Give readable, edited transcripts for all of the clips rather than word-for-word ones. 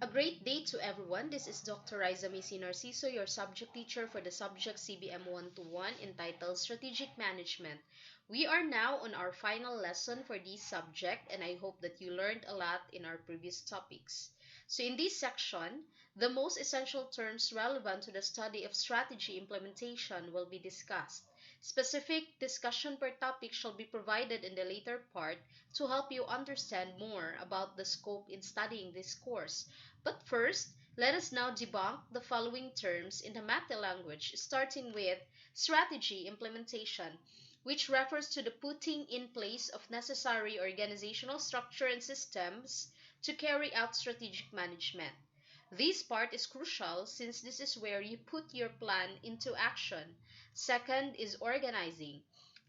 A great day to everyone. This is Dr. Narciso, your subject teacher for the subject CBM 121 entitled Strategic Management. We are now on our final lesson for this subject, and I hope that you learned a lot in our previous topics. So in this section, the most essential terms relevant to the study of strategy implementation will be discussed. Specific discussion per topic shall be provided in the later part to help you understand more about the scope in studying this course. But first, let us now debunk the following terms in the Mate language, starting with strategy implementation, which refers to the putting in place of necessary organizational structure and systems to carry out strategic management. This part is crucial since this is where you put your plan into action. Second is organizing.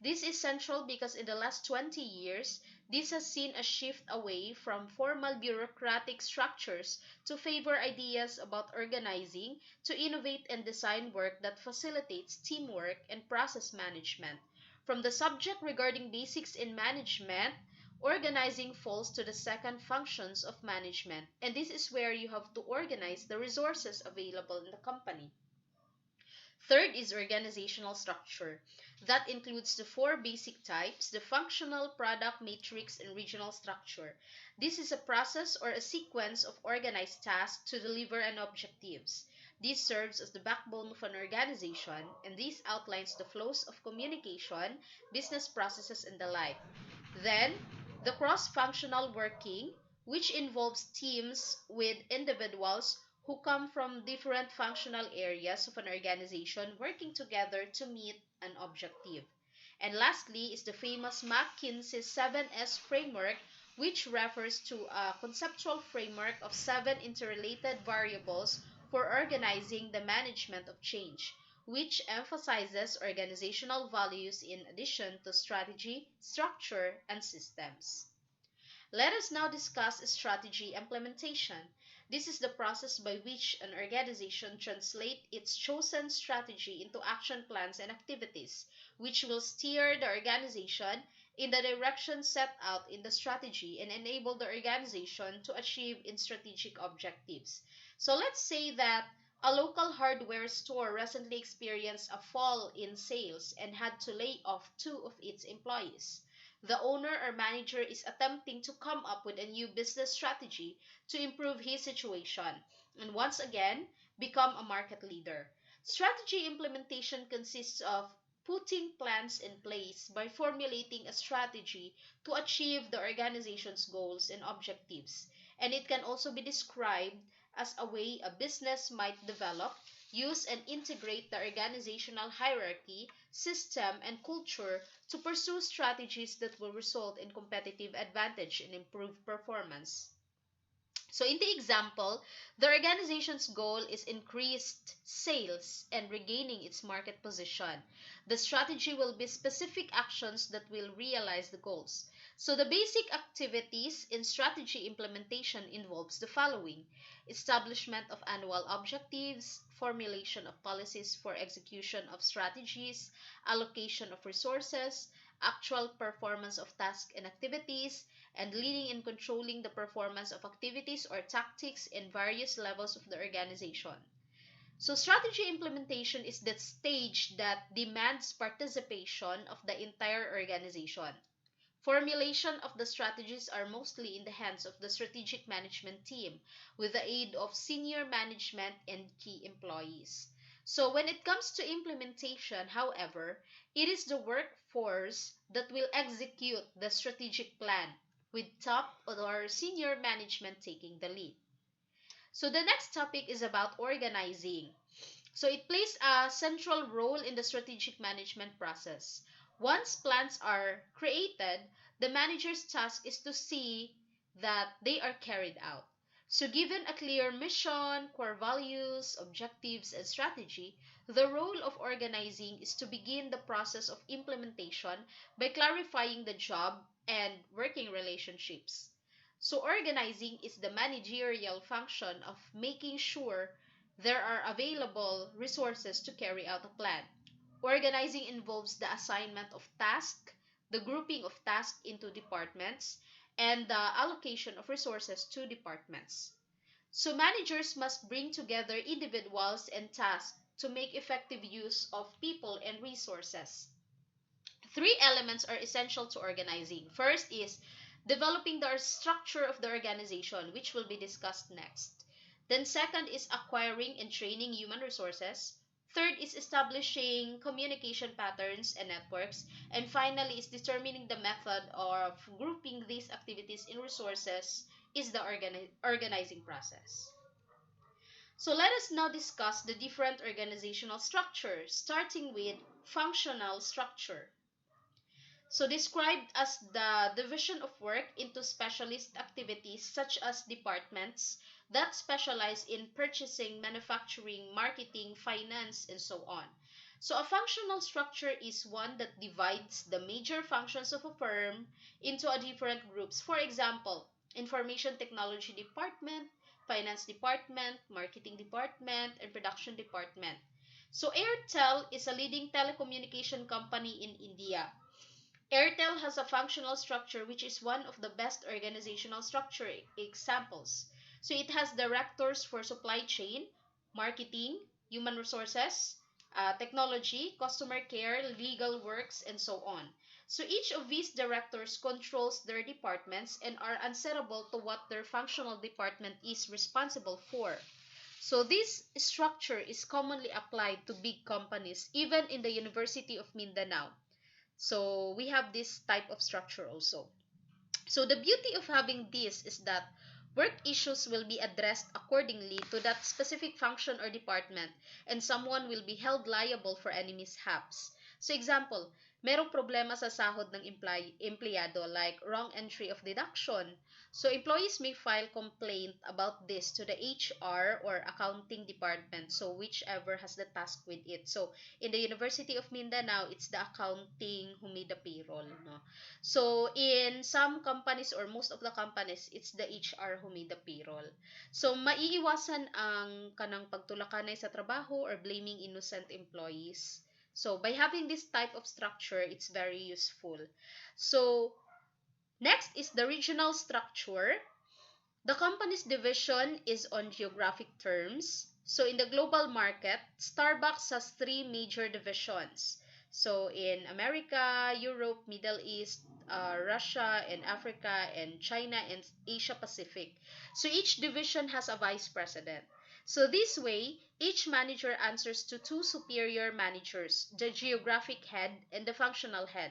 This is central because in the last 20 years, this has seen a shift away from formal bureaucratic structures to favor ideas about organizing, to innovate and design work that facilitates teamwork and process management. From the subject regarding basics in management, organizing falls to the second functions of management, and this is where you have to organize the resources available in the company. Third is organizational structure. That includes the four basic types: the functional, product, matrix, and regional structure. This is a process or a sequence of organized tasks to deliver an objectives. This serves as the backbone of an organization, and this outlines the flows of communication, business processes, and the like. Then, the cross-functional working, which involves teams with individuals who come from different functional areas of an organization working together to meet an objective. And lastly is the famous McKinsey 7S framework, which refers to a conceptual framework of seven interrelated variables for organizing the management of change, which emphasizes organizational values in addition to strategy, structure, and systems. Let us now discuss strategy implementation. This is the process by which an organization translates its chosen strategy into action plans and activities, which will steer the organization in the direction set out in the strategy and enable the organization to achieve its strategic objectives. So let's say that a local hardware store recently experienced a fall in sales and had to lay off two of its employees. The owner or manager is attempting to come up with a new business strategy to improve his situation and once again become a market leader. Strategy implementation consists of putting plans in place by formulating a strategy to achieve the organization's goals and objectives. And it can also be described as a way a business might develop, use, and integrate the organizational hierarchy, system, and culture to pursue strategies that will result in competitive advantage and improved performance. So in the example, the organization's goal is increased sales and regaining its market position. The strategy will be specific actions that will realize the goals. So the basic activities in strategy implementation involves the following: establishment of annual objectives, formulation of policies for execution of strategies, allocation of resources, actual performance of tasks and activities, and leading and controlling the performance of activities or tactics in various levels of the organization. So, strategy implementation is the stage that demands participation of the entire organization. Formulation of the strategies are mostly in the hands of the strategic management team with the aid of senior management and key employees. So when it comes to implementation, however, it is the workforce that will execute the strategic plan with top or senior management taking the lead. So the next topic is about organizing. So it plays a central role in the strategic management process. Once plans are created, the manager's task is to see that they are carried out. So given a clear mission, core values, objectives, and strategy, the role of organizing is to begin the process of implementation by clarifying the job and working relationships. So organizing is the managerial function of making sure there are available resources to carry out a plan. Organizing involves the assignment of tasks, the grouping of tasks into departments, and the allocation of resources to departments. So managers must bring together individuals and tasks to make effective use of people and resources. Three elements are essential to organizing. First is developing the structure of the organization, which will be discussed next. Then second is acquiring and training human resources. Third is establishing communication patterns and networks. And finally is determining the method of grouping these activities in resources is the organizing process. So let us now discuss the different organizational structures, starting with functional structure. So described as the division of work into specialist activities such as departments that specialize in purchasing, manufacturing, marketing, finance, and so on. So a functional structure is one that divides the major functions of a firm into a different groups. For example, information technology department, finance department, marketing department, and production department. So Airtel is a leading telecommunication company in India. Airtel has a functional structure which is one of the best organizational structure examples. So it has directors for supply chain, marketing, human resources, technology, customer care, legal works, and so on. So each of these directors controls their departments and are answerable to what their functional department is responsible for. So this structure is commonly applied to big companies, even in the University of Mindanao. So we have this type of structure also. So the beauty of having this is that work issues will be addressed accordingly to that specific function or department, and someone will be held liable for any mishaps. So example, merong problema sa sahod ng empleyado like wrong entry of deduction. So employees may file complaint about this to the HR or accounting department, so whichever has the task with it. So in the University of Mindanao, it's the accounting who made the payroll, no? So in some companies or most of the companies, it's the HR who made the payroll. So maiiwasan ang kanang pagtulakanay sa trabaho or blaming innocent employees. So by having this type of structure, it's very useful. So next is the regional structure. The company's division is on geographic terms. So in the global market, Starbucks has three major divisions. So in America, Europe, Middle East, Russia, and Africa, and China, and Asia Pacific. So each division has a vice president. So this way, each manager answers to two superior managers, the geographic head and the functional head.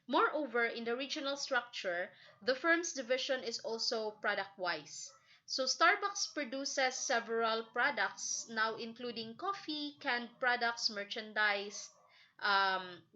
Moreover, in the regional structure, the firm's division is also product-wise. So Starbucks produces several products now including coffee, canned products, merchandise,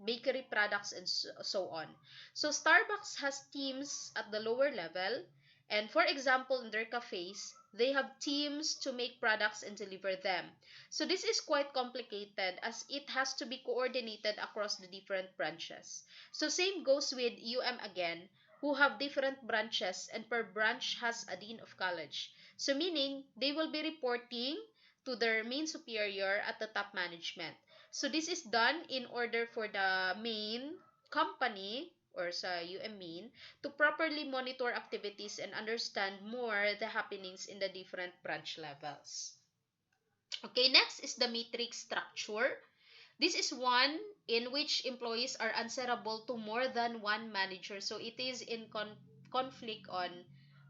bakery products, and so on. So Starbucks has teams at the lower level, and for example, in their cafes, they have teams to make products and deliver them. So this is quite complicated as it has to be coordinated across the different branches. So same goes with again, who have different branches and per branch has a dean of college. So meaning they will be reporting to their main superior at the top management. So this is done in order for the main company or sa main to properly monitor activities and understand more the happenings in the different branch levels. Okay, next is the matrix structure. This is one in which employees are answerable to more than one manager. So it is in conflict on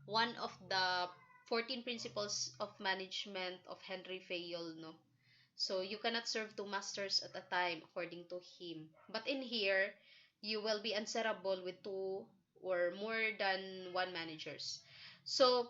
one of the 14 principles of management of Henry Fayol, no? So you cannot serve two masters at a time according to him. But in here, you will be answerable with two or more than one managers. So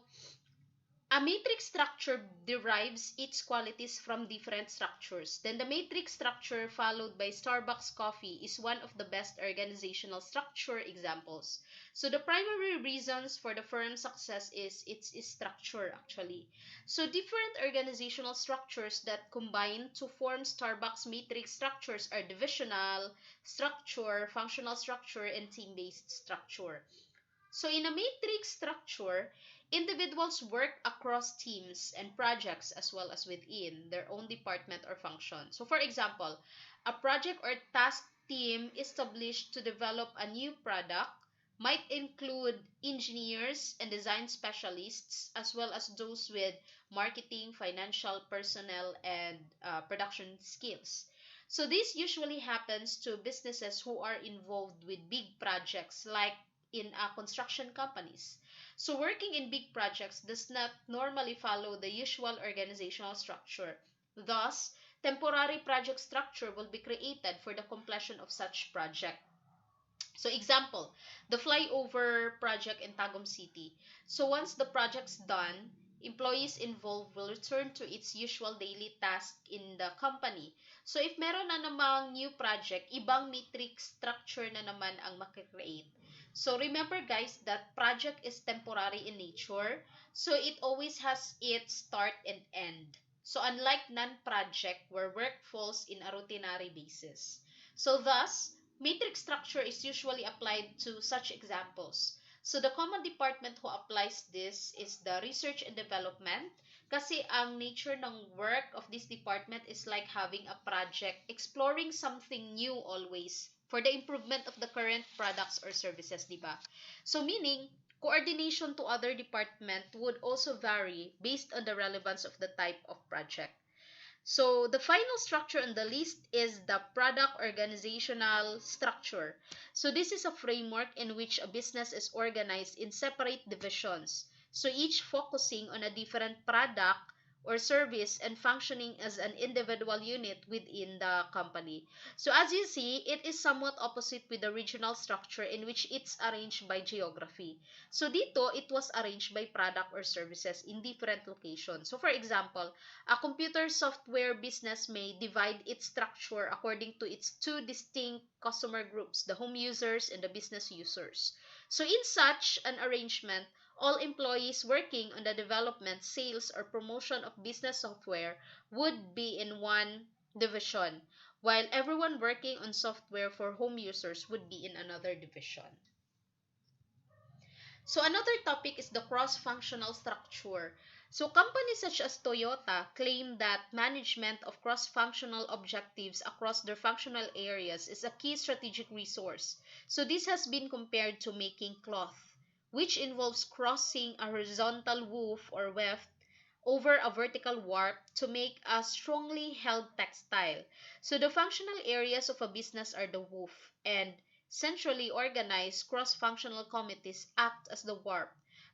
a matrix structure derives its qualities from different structures. Then the matrix structure followed by Starbucks coffee is one of the best organizational structure examples. So the primary reasons for the firm's success is its structure actually. So different organizational structures that combine to form Starbucks matrix structures are divisional structure, functional structure, and team-based structure. So in a matrix structure, individuals work across teams and projects as well as within their own department or function. So for example, a project or task team established to develop a new product might include engineers and design specialists, as well as those with marketing, financial, personnel, and production skills. So this usually happens to businesses who are involved with big projects like in construction companies. So working in big projects does not normally follow the usual organizational structure. Thus, temporary project structure will be created for the completion of such project. So example, the flyover project in Tagum City. So once the project's done, employees involved will return to its usual daily task in the company. So if meron na namang new project, ibang matrix structure na naman ang makikreate. So remember guys that project is temporary in nature. So it always has its start and end. So unlike non-project where work falls in a routinary basis. So thus, matrix structure is usually applied to such examples. So the common department who applies this is the research and development kasi ang nature ng work of this department is like having a project, exploring something new always for the improvement of the current products or services, di ba? So meaning, coordination to other department would also vary based on the relevance of the type of project. So the final structure on the list is the product organizational structure. So this is a framework in which a business is organized in separate divisions. So each focusing on a different product or service and functioning as an individual unit within the company. So as you see, it is somewhat opposite with the regional structure in which it's arranged by geography. So dito, it was arranged by product or services in different locations. So for example, a computer software business may divide its structure according to its two distinct customer groups, the home users and the business users. So in such an arrangement, all employees working on the development, sales, or promotion of business software would be in one division, while everyone working on software for home users would be in another division. So another topic is the cross-functional structure. So companies such as Toyota claim that management of cross-functional objectives across their functional areas is a key strategic resource. So this has been compared to making cloth, which involves crossing a horizontal woof or weft over a vertical warp to make a strongly held textile. So the functional areas of a business are the woof, and centrally organized cross-functional committees act as the warp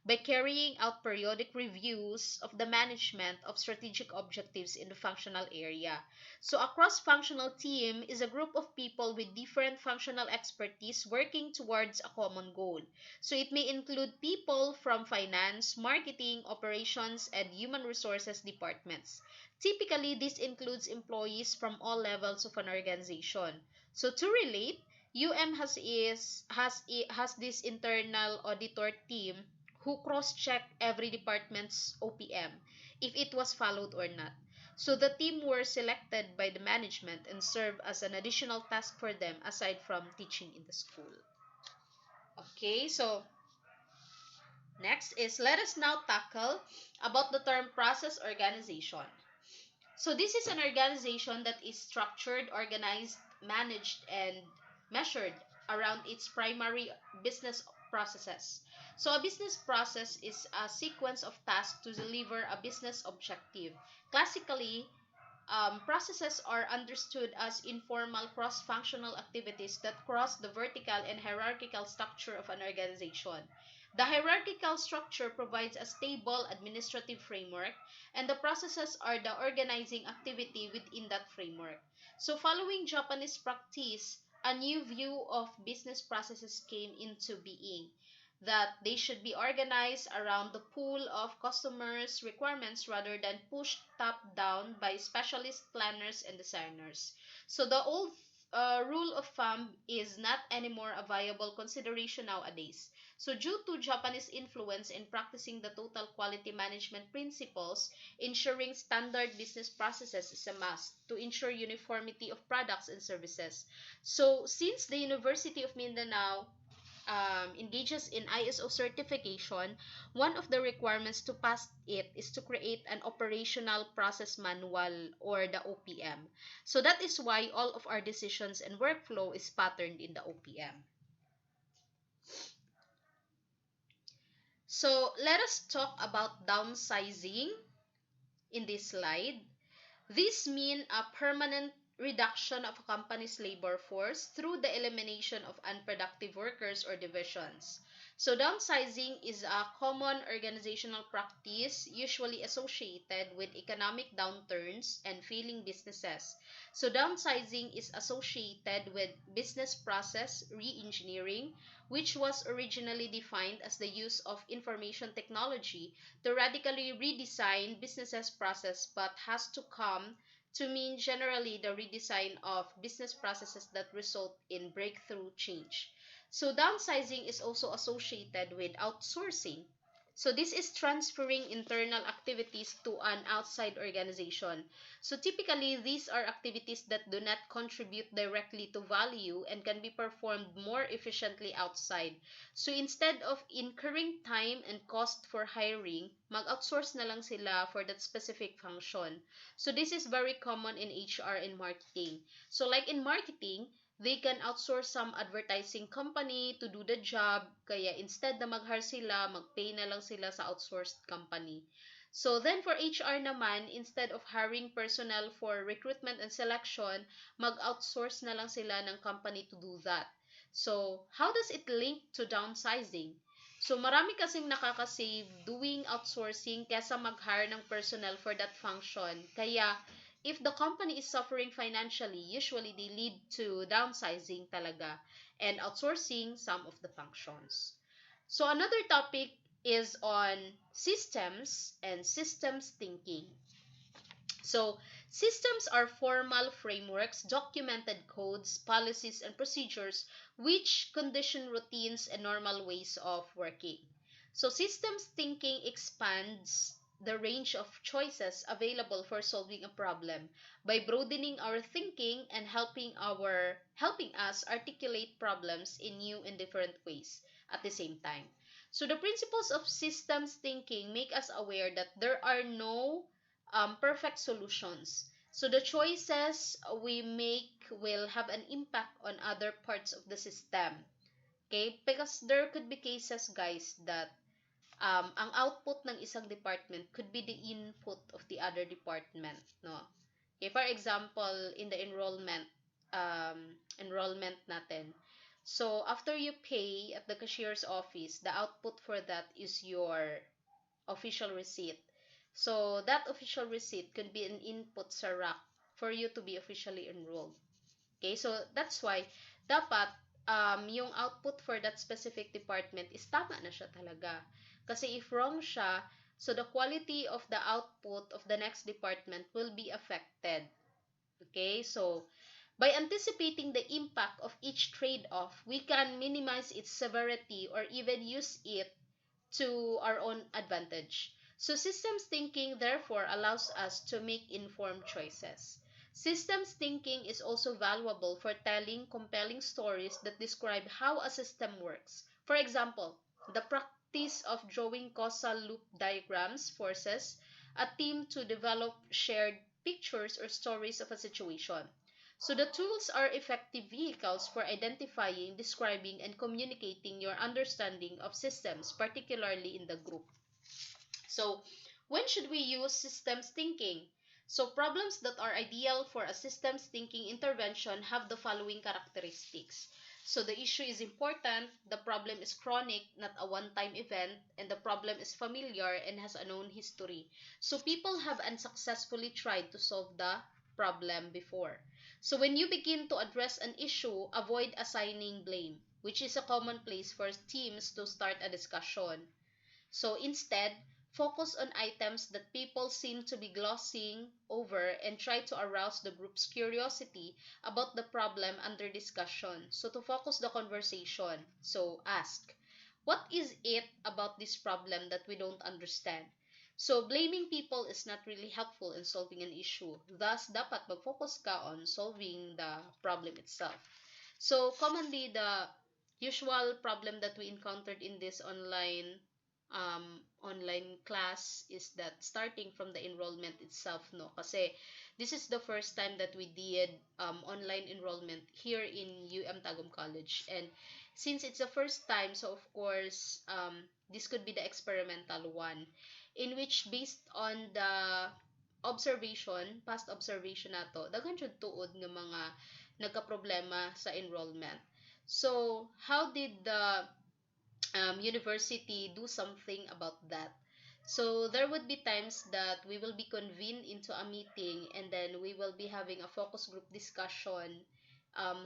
by carrying out periodic reviews of the management of strategic objectives in the functional area. So a cross-functional team is a group of people with different functional expertise working towards a common goal. So it may include people from finance, marketing, operations, and human resources departments. Typically, this includes employees from all levels of an organization. So to relate, has this internal auditor team who cross-check every department's OPM if it was followed or not. So the team were selected by the management and serve as an additional task for them aside from teaching in the school. Okay, so next is let us now tackle about the term process organization. So this is an organization that is structured, organized, managed, and measured around its primary business processes. So a business process is a sequence of tasks to deliver a business objective. Classically, processes are understood as informal cross-functional activities that cross the vertical and hierarchical structure of an organization. The hierarchical structure provides a stable administrative framework, and the processes are the organizing activity within that framework. So following Japanese practice, a new view of business processes came into being, that they should be organized around the pool of customers' requirements rather than pushed top down by specialist planners and designers. So the old rule of thumb is not anymore a viable consideration nowadays. So due to Japanese influence in practicing the total quality management principles, ensuring standard business processes is a must to ensure uniformity of products and services. So since the University of Mindanao engages in ISO certification, one of the requirements to pass it is to create an operational process manual or the OPM. So that is why all of our decisions and workflow is patterned in the OPM. So let us talk about downsizing in this slide. This means a permanent reduction of a company's labor force through the elimination of unproductive workers or divisions. So, downsizing is a common organizational practice usually associated with economic downturns and failing businesses. So, downsizing is associated with business process re-engineering, which was originally defined as the use of information technology to radically redesign businesses process, but has to come to mean generally the redesign of business processes that result in breakthrough change. So downsizing is also associated with outsourcing. So this is transferring internal activities to an outside organization. So typically these are activities that do not contribute directly to value and can be performed more efficiently outside. So instead of incurring time and cost for hiring, mag-outsource na lang sila for that specific function. So this is very common in HR and marketing. So like in marketing, they can outsource some advertising company to do the job. Kaya instead na mag-hire sila, mag-pay na lang sila sa outsourced company. So then for HR naman, instead of hiring personnel for recruitment and selection, mag-outsource na lang sila ng company to do that. So how does it link to downsizing? So marami kasing nakaka-save doing outsourcing kesa mag-hire ng personnel for that function. Kaya if the company is suffering financially, usually they lead to downsizing talaga and outsourcing some of the functions. So another topic is on systems and systems thinking. So systems are formal frameworks, documented codes, policies, and procedures which condition routines and normal ways of working. So systems thinking expands the range of choices available for solving a problem by broadening our thinking and helping us articulate problems in new and different ways at the same time. So the principles of systems thinking make us aware that there are no perfect solutions. So the choices we make will have an impact on other parts of the system. Okay? Because there could be cases, guys, that ang output ng isang department could be the input of the other department, no? Okay, for example, in the enrollment natin. So, after you pay at the cashier's office, the output for that is your official receipt. So, that official receipt could be an input sa rack for you to be officially enrolled. Okay, so that's why dapat yung output for that specific department is tama na siya talaga. Kasi if wrong siya, so the quality of the output of the next department will be affected. Okay, so by anticipating the impact of each trade-off, we can minimize its severity or even use it to our own advantage. So systems thinking therefore allows us to make informed choices. Systems thinking is also valuable for telling compelling stories that describe how a system works. For example, the practice of drawing causal loop diagrams forces a team to develop shared pictures or stories of a situation. So the tools are effective vehicles for identifying, describing, and communicating your understanding of systems, particularly in the group. So when should we use systems thinking? So problems that are ideal for a systems thinking intervention have the following characteristics. So the issue is important, the problem is chronic, not a one-time event, and the problem is familiar and has a known history. So people have unsuccessfully tried to solve the problem before. So when you begin to address an issue, avoid assigning blame, which is a common place for teams to start a discussion. So instead, focus on items that people seem to be glossing over and try to arouse the group's curiosity about the problem under discussion. So to focus the conversation, so ask, what is it about this problem that we don't understand? So blaming people is not really helpful in solving an issue. Thus, dapat mag-focus ka on solving the problem itself. So commonly, the usual problem that we encountered in this online class is that starting from the enrollment itself, no, kasi this is the first time that we did online enrollment here in UM Tagum College, and since it's the first time, so of course, this could be the experimental one, in which based on the observation, past observation nato, daghan jud tuod nga mga nagka-problema sa enrollment. So, how did the university do something about that? So, there would be times that we will be convened into a meeting and then we will be having a focus group discussion,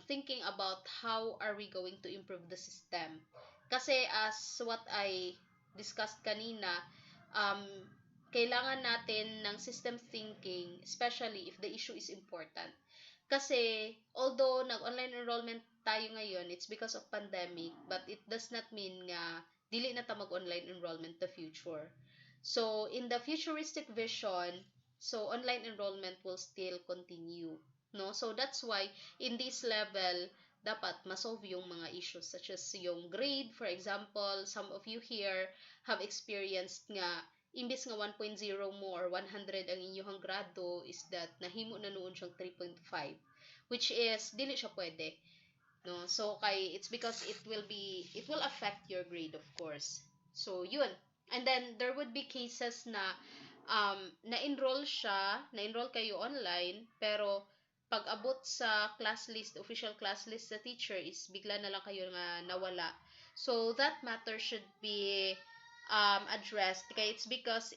thinking about how are we going to improve the system. Kasi as what I discussed kanina, um, kailangan natin ng system thinking, especially if the issue is important. Kasi, although nag-online enrollment tayo ngayon, it's because of pandemic, but it does not mean nga dili na ta mag-online enrollment the future. So, in the futuristic vision, so online enrollment will still continue. No? So, that's why, in this level, dapat masolve yung mga issues such as yung grade. For example, some of you here have experienced nga imbis nga 1.0 mo or 100 ang inyong grado is that nahimo na noon siyang 3.5, which is dili siya pwede, no? So kay it's because it will affect your grade, of course. So yun, and then there would be cases na na-enroll kayo online, pero pag abot sa class list, official class list sa teacher is bigla na lang kayo nga nawala. So that matter should be addressed. Kaya it's because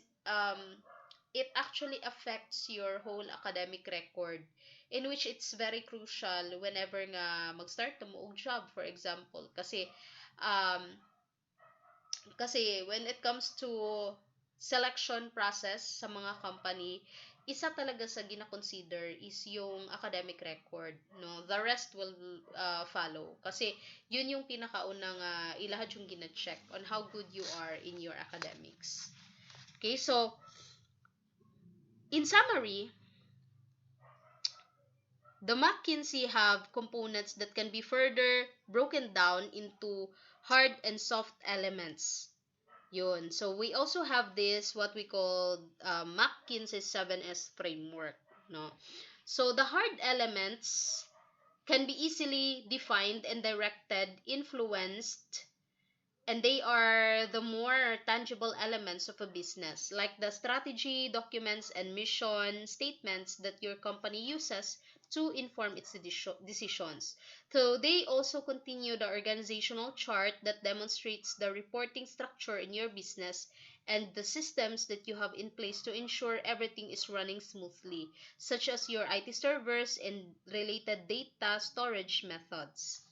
it actually affects your whole academic record, in which it's very crucial whenever nga mag-start mo og job, for example. Um, kasi when it comes to selection process sa mga company, isa talaga sa gina-consider is yung academic record, no? The rest will follow. Kasi yun yung pinakaunang ilahad yung gina-check on how good you are in your academics. Okay, so in summary, the McKinsey have components that can be further broken down into hard and soft elements. Yun. So, we also have this, what we call McKinsey 7S framework. No? So, the hard elements can be easily defined and directed, influenced, and they are the more tangible elements of a business, like the strategy, documents, and mission statements that your company uses to inform its decisions. So they also continue the organizational chart that demonstrates the reporting structure in your business and the systems that you have in place to ensure everything is running smoothly, such as your IT servers and related data storage methods.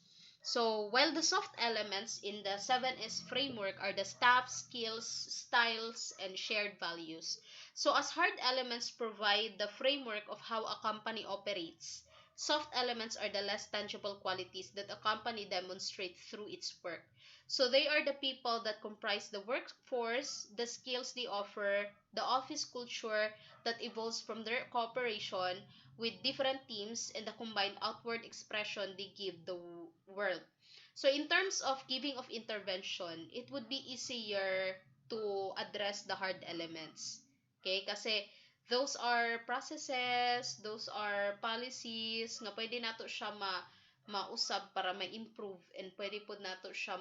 So, while the soft elements in the 7S framework are the staff, skills, styles, and shared values. So, as hard elements provide the framework of how a company operates, soft elements are the less tangible qualities that a company demonstrates through its work. So, they are the people that comprise the workforce, the skills they offer, the office culture that evolves from their cooperation with different teams, and the combined outward expression they give the world. So in terms of giving of intervention, it would be easier to address the hard elements. Okay? Kasi those are processes, those are policies nga pwede nato siya mausab para ma-improve, and pwede po nato siya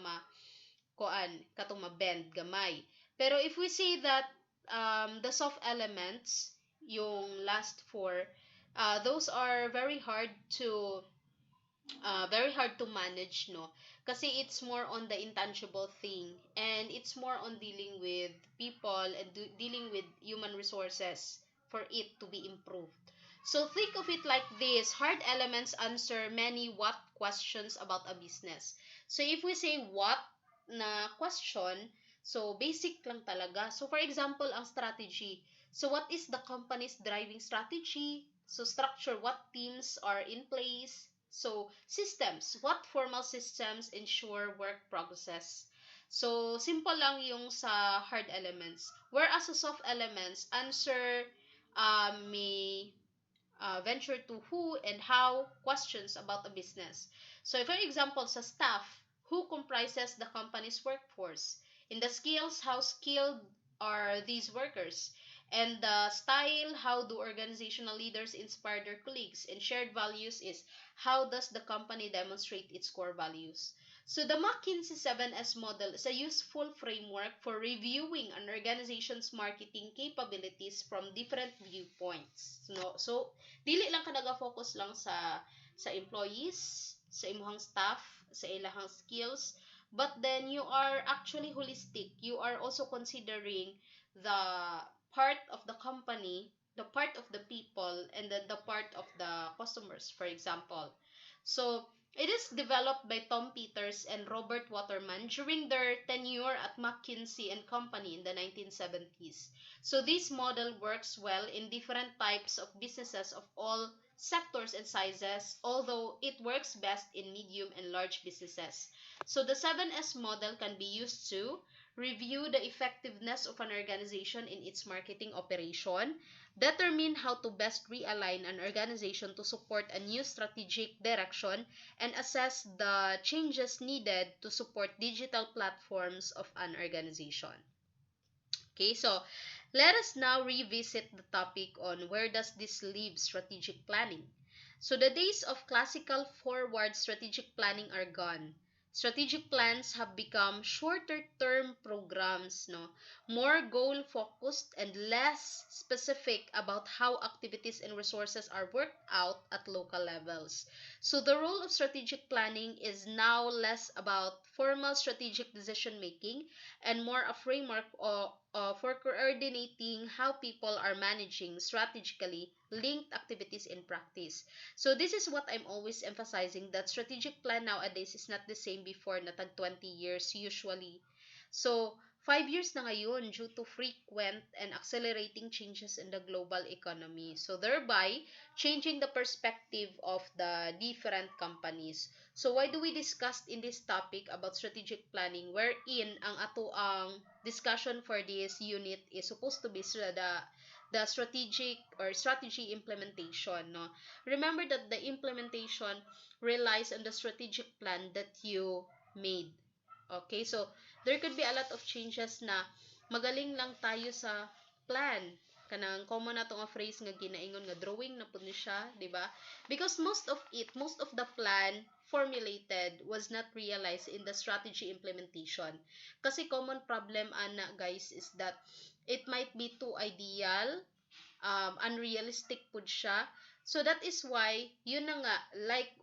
katong ma-bend gamay. Pero if we say that the soft elements, yung last four, those are very hard to manage, no? Kasi it's more on the intangible thing, and it's more on dealing with people and dealing with human resources for it to be improved. So think of it like this: hard elements answer many what questions about a business. So if we say what na question, so basic lang talaga. So for example, ang strategy. So what is the company's driving strategy? So structure, what teams are in place? So systems, what formal systems ensure work progresses? So simple lang yung sa hard elements. Whereas sa soft elements, answer may venture to who and how questions about a business. So for example, sa staff, who comprises the company's workforce? In the skills, how skilled are these workers? And the style, how do organizational leaders inspire their colleagues? And shared values is, how does the company demonstrate its core values? So the McKinsey 7S model is a useful framework for reviewing an organization's marketing capabilities from different viewpoints. So dili lang ka naga-focus lang sa employees, sa imuhang staff, sa ilahang skills, but then you are actually holistic. You are also considering the part of the company, the part of the people, and then the part of the customers, for example. So it is developed by Tom Peters and Robert Waterman during their tenure at McKinsey and Company in the 1970s. So this model works well in different types of businesses of all sectors and sizes, although it works best in medium and large businesses. So the 7S model can be used to review the effectiveness of an organization in its marketing operation, determine how to best realign an organization to support a new strategic direction, and assess the changes needed to support digital platforms of an organization. Okay, so let us now revisit the topic on where does this leave strategic planning. So the days of classical forward strategic planning are gone. Strategic plans have become shorter term programs, no, more goal focused and less specific about how activities and resources are worked out at local levels. So the role of strategic planning is now less about formal strategic decision making and more a framework for coordinating how people are managing strategically linked activities in practice. So this is what I'm always emphasizing, that strategic plan nowadays is not the same before na tag 20 years usually. So 5 years na ngayon due to frequent and accelerating changes in the global economy. So thereby changing the perspective of the different companies. So why do we discuss in this topic about strategic planning, wherein ang ato ang discussion for this unit is supposed to be the strategic or strategy implementation, no? Remember that the implementation relies on the strategic plan that you made. Okay, so there could be a lot of changes na magaling lang tayo sa plan. Kanang common na to nga phrase nga ginaingon nga drawing na pud ni siya, di ba? Because most of the plan formulated was not realized in the strategy implementation. Kasi common problem ana guys is that it might be too ideal, unrealistic pud siya. So that is why, yun na nga, like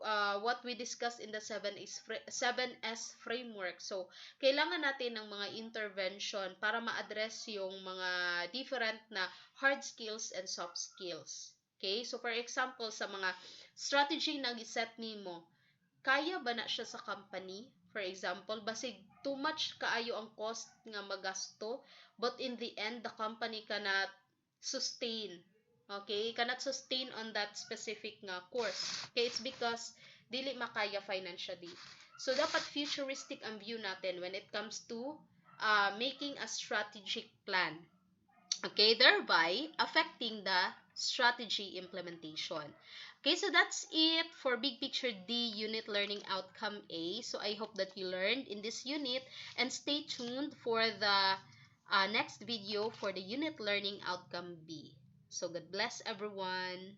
what we discussed in the 7S framework. So, kailangan natin ng mga intervention para ma-address yung mga different na hard skills and soft skills. Okay? So, for example, sa mga strategy na giset nimo, kaya ba na siya sa company? For example, basig too much kaayo ang cost nga magasto, but in the end, the company cannot sustain. Okay? Cannot sustain on that specific nga course. Okay? It's because dili makaya financially. So, dapat futuristic ang view natin when it comes to making a strategic plan. Okay? Thereby, affecting the strategy implementation. Okay, so that's it for Big Picture D Unit Learning Outcome A. So I hope that you learned in this unit, and stay tuned for the next video for the Unit Learning Outcome B. So God bless everyone.